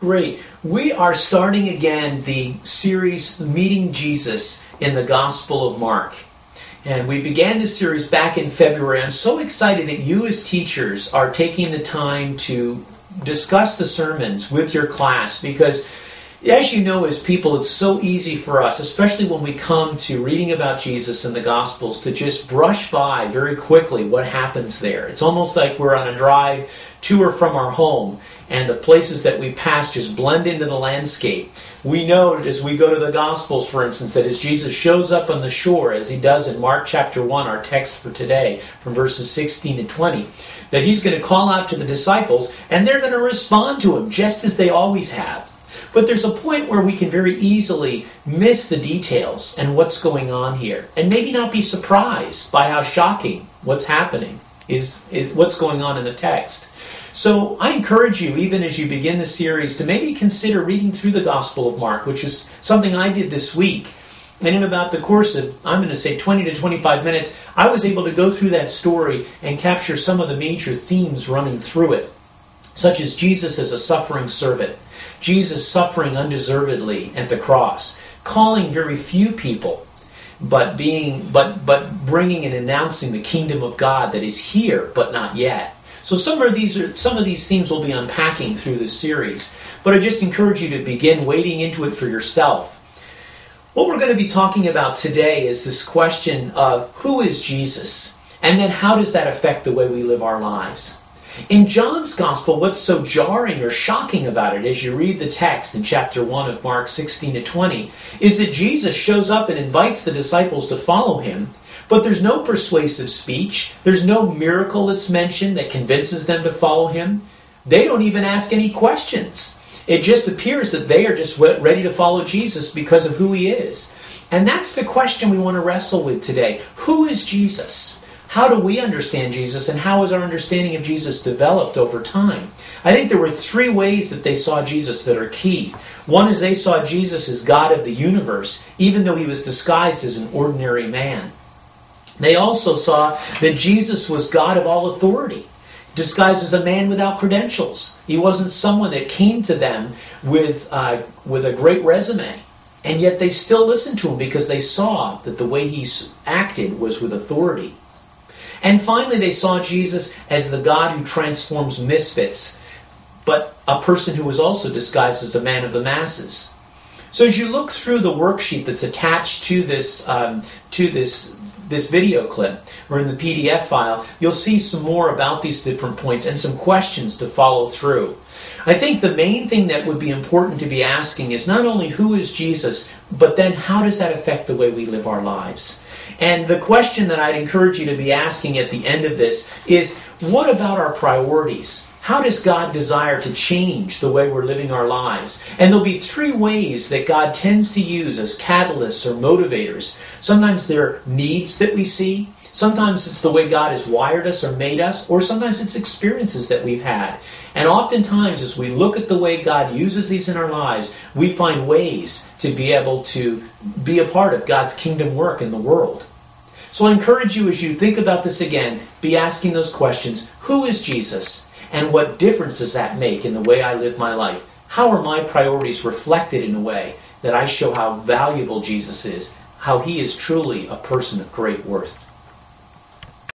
Great. We are starting again the series Meeting Jesus in the Gospel of Mark. And we began this series back in February. I'm so excited that you as teachers are taking the time to discuss the sermons with your class because, as you know, as people, it's so easy for us, especially when we come to reading about Jesus in the Gospels, to just brush by very quickly what happens there. It's almost like we're on a drive to or from our home, and the places that we pass just blend into the landscape. We know as we go to the Gospels, for instance, that as Jesus shows up on the shore, as he does in Mark chapter 1, our text for today, from verses 16 to 20, that he's going to call out to the disciples, and they're going to respond to him, just as they always have. But there's a point where we can very easily miss the details and what's going on here, and maybe not be surprised by how shocking what's happening is what's going on in the text. So I encourage you, even as you begin the series, to maybe consider reading through the Gospel of Mark, which is something I did this week. And in about the course of, I'm going to say 20 to 25 minutes, I was able to go through that story and capture some of the major themes running through it, such as Jesus as a suffering servant, Jesus suffering undeservedly at the cross, calling very few people, but bringing and announcing the kingdom of God that is here, but not yet. So some of these themes we'll be unpacking through this series, but I just encourage you to begin wading into it for yourself. What we're going to be talking about today is this question of who is Jesus, and then how does that affect the way we live our lives? In John's Gospel, what's so jarring or shocking about it as you read the text in chapter 1 of Mark 16 to 20 is that Jesus shows up and invites the disciples to follow him, but there's no persuasive speech. There's no miracle that's mentioned that convinces them to follow him. They don't even ask any questions. It just appears that they are just ready to follow Jesus because of who he is. And that's the question we want to wrestle with today. Who is Jesus? How do we understand Jesus, and how has our understanding of Jesus developed over time? I think there were three ways that they saw Jesus that are key. One is they saw Jesus as God of the universe, even though he was disguised as an ordinary man. They also saw that Jesus was God of all authority, disguised as a man without credentials. He wasn't someone that came to them with a great resume. And yet they still listened to him because they saw that the way he acted was with authority. And finally, they saw Jesus as the God who transforms misfits, but a person who was also disguised as a man of the masses. So as you look through the worksheet that's attached to this video clip, or in the PDF file, you'll see some more about these different points and some questions to follow through. I think the main thing that would be important to be asking is not only who is Jesus, but then how does that affect the way we live our lives? And the question that I'd encourage you to be asking at the end of this is, what about our priorities? How does God desire to change the way we're living our lives? And there'll be three ways that God tends to use as catalysts or motivators. Sometimes they're needs that we see. Sometimes it's the way God has wired us or made us. Or sometimes it's experiences that we've had. And oftentimes as we look at the way God uses these in our lives, we find ways to be able to be a part of God's kingdom work in the world. So I encourage you, as you think about this again, be asking those questions. Who is Jesus? And what difference does that make in the way I live my life? How are my priorities reflected in a way that I show how valuable Jesus is, how he is truly a person of great worth?